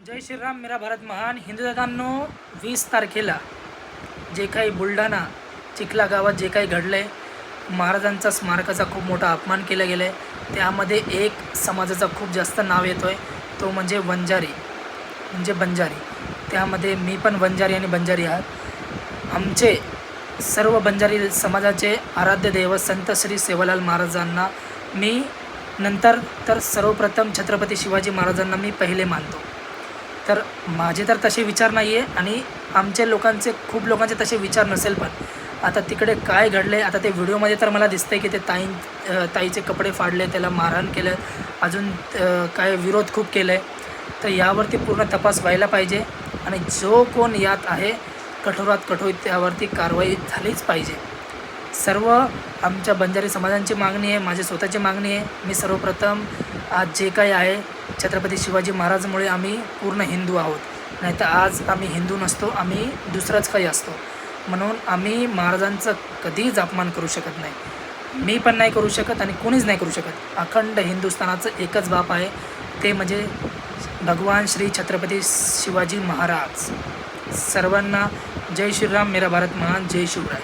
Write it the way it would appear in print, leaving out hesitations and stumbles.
जय श्रीराम. मेरा भारत महान. हिंदू दादांनो, 20 तारखेला जे काही बुलढाणा चिखला गावात जे काही घडलं आहे, महाराजांचा स्मारकाचा खूप मोठा अपमान केला गेला आहे. त्यामध्ये एक समाजाचा खूप जास्त नाव येतो आहे, तो म्हणजे वंजारी, म्हणजे बंजारी. त्यामध्ये मी पण वंजारी आणि बंजारी आहात. आमचे सर्व बंजारी समाजाचे आराध्य दैवत संत श्री सेवालाल महाराजांना मी नंतर तर सर्वप्रथम छत्रपती शिवाजी महाराजांना मी पहिले मानतो. तर माझे तर तसे विचार नाही आहे आणि आमच्या लोकांचे खूप लोकांचे तसे विचार नसेल. पण आता तिकडे काय घडले, आता ते व्हिडिओमध्ये तर मला दिसतंय की ते ताईचे कपडे फाडले, त्याला मारहाण केलं, अजून काय विरोध खूप केलं आहे. तर यावरती पूर्ण तपास व्हायला पाहिजे आणि जो कोण यात आहे कठोरात कठोर त्यावरती कारवाई झालीच पाहिजे. सर्व आमच्या बंजारी समाजांची मागणी आहे, माझी स्वतःची मागणी आहे. मी सर्वप्रथम आज जे काही आहे छत्रपती शिवाजी महाराजमुळे आम्ही पूर्ण हिंदू आहोत, नाही तर आज आम्ही हिंदू नसतो, आम्ही दुसरंच काही असतो. म्हणून आम्ही महाराजांचं कधीच अपमान करू शकत नाही. मी पण नाही करू शकत आणि कोणीच नाही करू शकत. अखंड हिंदुस्थानाचं एकच बाप आहे, ते म्हणजे भगवान श्री छत्रपती शिवाजी महाराज. सर्वांना जय श्रीराम. मेरा भारत महान. जय शिवराय.